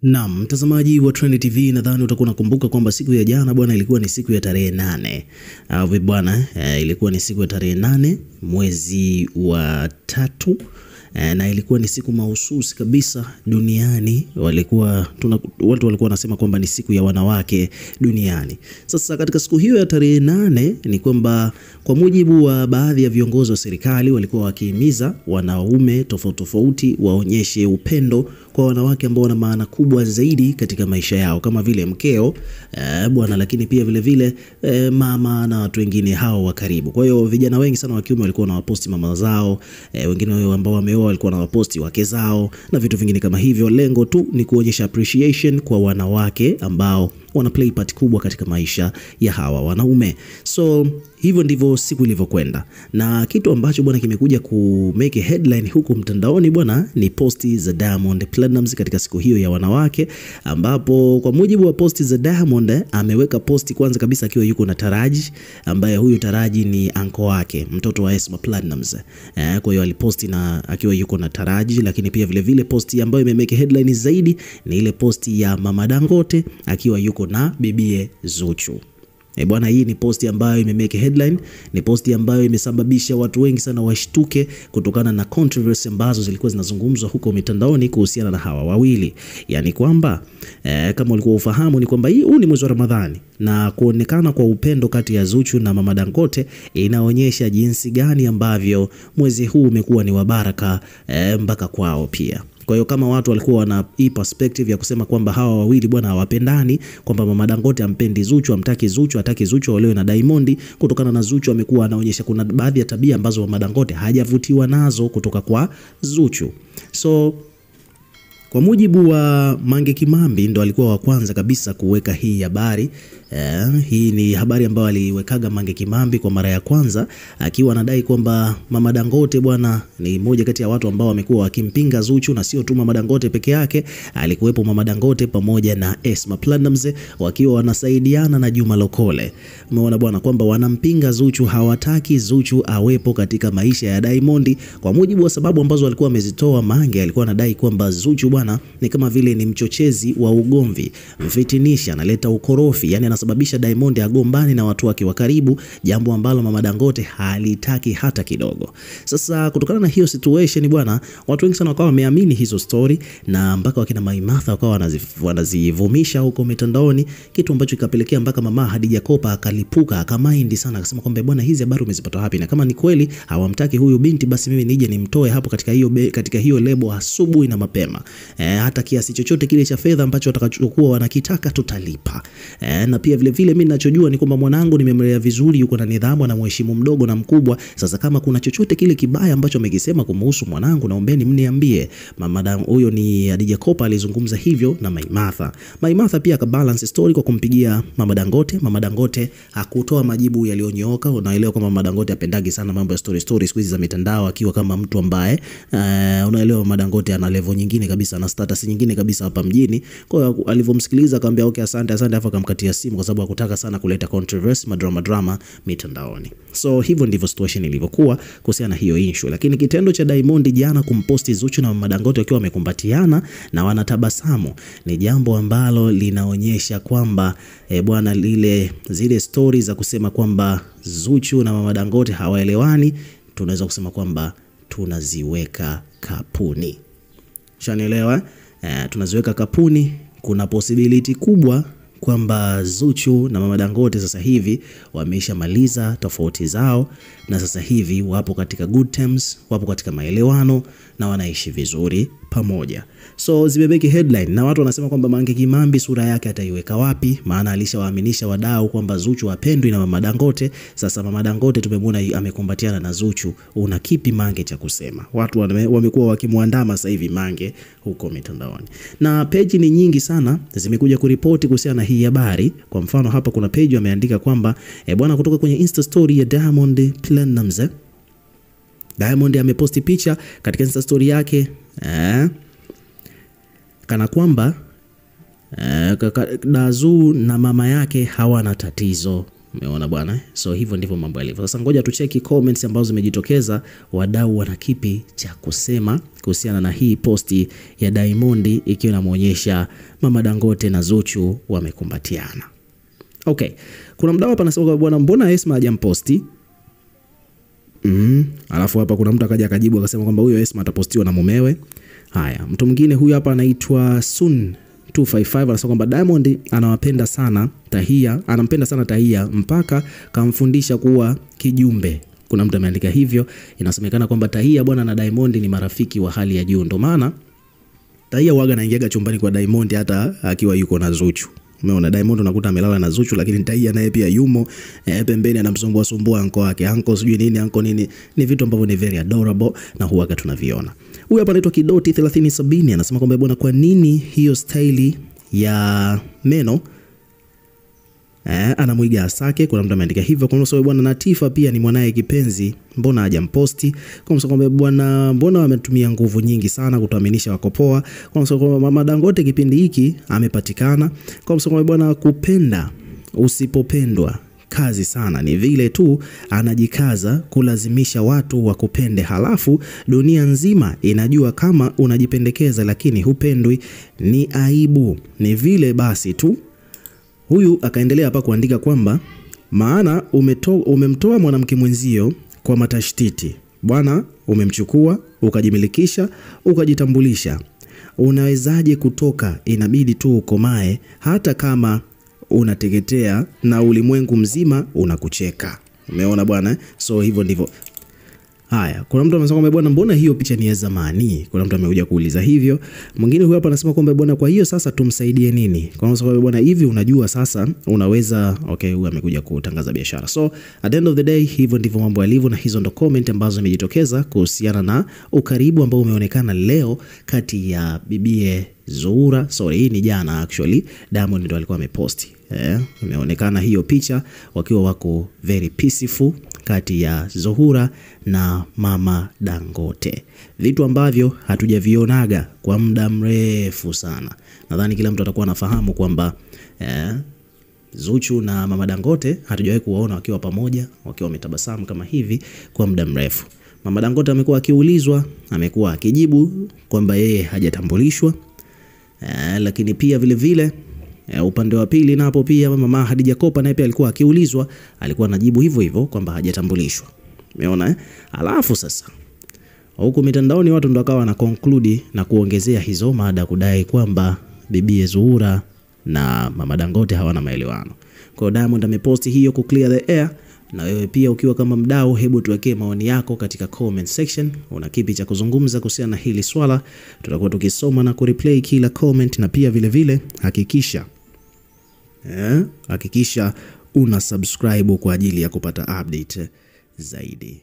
Naam, mtazamaji wa Trend TV, nadhani utakuwa unakumbuka kwamba siku ya jana bwana ilikuwa ni siku ya tarehe 8. Bwana ilikuwa ni siku ya tarehe 8 mwezi wa 3 na ilikuwa ni siku mahususi kabisa duniani. Watu walikuwa wanasema kwamba ni siku ya wanawake duniani. Sasa katika siku hiyo ya tarehe 8 ni kwamba kwa mujibu wa baadhi ya viongozi wa serikali walikuwa wakihimiza wanaume tofauti waonyeshe upendo kwa wanawake ambao wana maana kubwa zaidi katika maisha yao, kama vile mkeo bwana, lakini pia vile mama na watu wengine hao wa karibu. Kwa hiyo vijana wengi sana wa kiume walikuwa wanawaposti mama zao, wengine wao ambao wameoa walikuwa wanawaposti wake zao na vitu vingine kama hivyo. Lengo tu ni kuonyesha appreciation kwa wanawake ambao wana play part kubwa katika maisha ya hawa wanaume. So hivyo ndivyo siku ilivyokwenda, na kitu ambacho bwana kimekuja ku make headline huko mtandaoni bwana ni posti za Diamond Platnumz katika siku hiyo ya wanawake, ambapo kwa mujibu wa posti za Diamond ameweka posti kwanza kabisa akiwa yuko na Taraji, ambaye huyu Taraji ni anko wake, mtoto wa Esma Platnumz. Kwa hiyo aliposti na akiwa yuko na Taraji, lakini pia vile posti ambayo imemeke headline zaidi ni ile posti ya Mama Dangote akiwa yuko na bibie Zuchu. Bwana, hii ni posti ambayo imemeke headline, ni posti ambayo imesababisha watu wengi sana washtuke kutokana na controversy ambazo zilikuwa zinazungumzwa huko mitandaoni kuhusiana na hawa wawili. Yani kwamba kama ulikuwa ufahamu ni kwamba huu ni mwezi wa Ramadhani, na kuonekana kwa upendo kati ya Zuchu na Mama Dangote inaonyesha jinsi gani ambavyo mwezi huu umekuwa ni wa baraka mpaka kwao pia. Kwa hiyo kama watu walikuwa wana hii perspective ya kusema kwamba hawa wawili bwana hawapendani, kwamba Mama Dangote ampendi Zuchu, amtaki Zuchu, hataki Zuchu walewe na Diamond, kutokana na Zuchu amekuwa anaonyesha kuna baadhi ya tabia ambazo Mama Dangote hajavutiwa nazo kutoka kwa Zuchu. So kwa mujibu wa Mange Kimambi ndo alikuwa wa kwanza kabisa kuweka hii habari. Hii ni habari ambayo aliwekaga Mange Kimambi kwa mara ya kwanza, akiwa anadai kwamba Mama Dangote bwana ni mmoja kati ya watu ambao wamekuwa wakimpinga Zuchu, na sio tu Mama Dangote peke yake, alikuwepo Mama Dangote pamoja na Esma Platnumz wakiwa wanasaidiana na Juma Lokole. Umeona bwana kwamba wanampinga Zuchu, hawataki Zuchu awepo katika maisha ya Diamond. Kwa mujibu wa sababu ambazo alikuwa amezitoa, Mange alikuwa anadai kwamba Zuchu bwana ni kama vile ni mchochezi wa ugomvi, mfitinisha, analeta ukorofi, yani anasababisha Diamond agombani na watu wake wa karibu, jambo ambalo Mama Dangote halitaki hata kidogo. Sasa kutokana na hiyo situation bwana, watu wengi sana wakawa wameamini hizo story, na mpaka wakina Maimartha wakawa wanazivumisha huko mitandaoni, kitu ambacho kikapelekea mpaka Mama Hadija Kopa akalipuka, akamaindi sana, akasema kwamba bwana hizi habari umezipata wapi, na kama ni kweli hawamtaki huyu binti basi mimi nije nimtoe hapo katika hiyo lebo asubuhi na mapema. Hata kiasi chochote kile cha fedha ambacho watakachokuwa wanakitaka tutalipa. Na pia vile mimi ninachojua ni kwamba mwanangu nimemlea vizuri, yuko na nidhamu na mheshimu mdogo na mkubwa. Sasa kama kuna chochote kile kibaya ambacho amekisema kumhusu mwanangu, naombeni mniambie. Madam huyo ni Hadija Kopa alizungumza hivyo na Maimartha. Maimartha pia akabalance story kwa kumpigia Mama Dangote. Mama Dangote hakutoa majibu yaliyonyooka. Unaelewa kwamba Mama Dangote apendagi sana mambo ya story siku hizi za mitandao, akiwa kama mtu ambaye unaelewa Mama Dangote ana level nyingine kabisa, na status nyingine kabisa hapa mjini. Kwa hiyo alivyomsikiliza akamwambia okay, asante, afa akamkatia simu kwa sababu hakutaka sana kuleta controversy, drama mitandaoni. So hivyo ndivyo situation ilivyokuwa kuhusiana na hiyo issue. Lakini kitendo cha Diamond jana kumposti Zuchu na Mama Dangote wakiwa wamekumbatiana na wanatabasamu ni jambo ambalo linaonyesha kwamba bwana zile stories za kusema kwamba Zuchu na Mama Dangote hawaelewani, tunaweza kusema kwamba tunaziweka kapuni. Shanielewa? Tunaziweka kapuni. Kuna possibility kubwa kwamba Zuchu na Mama Dangote sasa hivi wameishamaliza tofauti zao, na sasa hivi wapo katika good terms, wapo katika maelewano na wanaishi vizuri pamoja. So zimebeki headline, na watu wanasema kwamba Mange Kimambi sura yake ataiweka wapi, maana alishawaaminisha wadau kwamba Zuchu hapendwi na Mama Dangote. Sasa Mama Dangote tumemwona amekumbatiana na Zuchu, una kipi Mange cha kusema? Watu wamekuwa wakimwandama sasa hivi Mange huko mitandaoni, na page ni nyingi sana zimekuja kuripoti kuhusiana na hii habari. Kwa mfano hapa kuna page wameandika kwamba bwana, kutoka kwenye Insta story ya Diamond Platnumz, Diamond ameposti picha katika Insta story yake kana kwamba Dazu na mama yake hawana tatizo Umeona bwana. So hivyo ndivyo mambo yalivyo. Sasa ngoja tucheki comments ambazo zimejitokeza, wadau wana kipi cha kusema kuhusiana na hii posti ya Diamond ikiwa inamuonyesha Mama Dangote na Zuchu wamekumbatiana. Okay. Kuna mdau hapa anasema bwana, mbona Esma hajamposti? Alafu hapa kuna mtu akaja akajibu akasema kwamba huyo Esma atapostiwa na mumewe. Haya, mtu mwingine huyu hapa anaitwa Sun 255 anasema kwamba Diamond anampenda sana Tahia mpaka kamfundisha kuwa kijumbe. Kuna mtu ameandika hivyo. Inasemekana kwamba Tahia bwana na Diamond ni marafiki wa hali ya juu, ndio maana Tahia waga anaingia chumbani kwa Diamond hata akiwa yuko na Zuchu. Umeona, Diamond unakuta amelala na Zuchu, lakini Tahia naye pia yumo pembeni anamsumbua anko wake, anko sijui nini, anko nini. Ni vitu ambavyo ni very adorable na huaga tunaviona. Huyu hapa anaitwa Kidoti 3070 anasema kwamba bwana, kwa nini hiyo staili ya meno anamuiga Asake? Kuna mtu ameandika hivyo. Kwa sababu bwana Natifa pia ni mwanae kipenzi, mbona hajamposti? Kwa sababu bwana, mbona wametumia nguvu nyingi sana kutuaminisha wako poa? Kwa sababu Mama Dangote kipindi hiki amepatikana. Kwa sababu bwana, kupenda usipopendwa kazi sana, ni vile tu anajikaza kulazimisha watu wakupende, halafu dunia nzima inajua kama unajipendekeza lakini hupendwi, ni aibu, ni vile basi tu. Huyu akaendelea hapa kuandika kwamba maana umemtoa mwanamke mwenzio kwa matashtiti bwana, umemchukua ukajimilikisha ukajitambulisha, unawezaje kutoka? Inabidi tu ukomae, hata kama unateketea na ulimwengu mzima unakucheka. Umeona bwana? So hivyo ndivyo. Haya, kuna mtu anasema kwamba bwana, mbona hiyo picha ni ya zamani? Kuna mtu amekuja kuuliza hivyo. Mwingine huyu hapa anasema kwamba bwana, kwa hiyo sasa tumsaidie nini? Kwa sababu bwana, hivi unajua sasa unaweza huyu amekuja kutangaza biashara. So at the end of the day, hivyo ndivyo mambo yalivyo, na hizo ndo comment ambazo zimejitokeza kuhusiana na ukaribu ambao umeonekana leo kati ya bibie Zuhura. Sorry, hii ni jana actually. Diamond ndo alikuwa ameposti. Imeonekana hiyo picha wakiwa wako very peaceful kati ya Zuhura na Mama Dangote. Vitu ambavyo hatujavionaga kwa muda mrefu sana. Nadhani kila mtu atakuwa anafahamu kwamba Zuchu na Mama Dangote hatujawahi kuwaona wakiwa pamoja, wakiwa wametabasamu kama hivi kwa muda mrefu. Mama Dangote amekuwa akiulizwa, amekuwa akijibu kwamba yeye hajatambulishwa. Lakini pia vile vile upande wa pili napo pia Mama Khadija Kopa naye pia alikuwa akiulizwa, alikuwa anajibu hivyo hivyo kwamba hajatambulishwa. Umeona Alafu sasa huko mitandaoni watu ndo wakawa na conclude na kuongezea hizo mada kudai kwamba bibi Zuhura na Mama Dangote hawana maelewano. Kwa Diamond ameposti hiyo ku clear the air. Na wewe pia ukiwa kama mdau, hebu tuwekee maoni yako katika comment section. Una kipi cha kuzungumza kuhusiana na hili swala? Tutakuwa tukisoma na kureplay kila comment, na pia vile vile hakikisha una subscribe kwa ajili ya kupata update zaidi.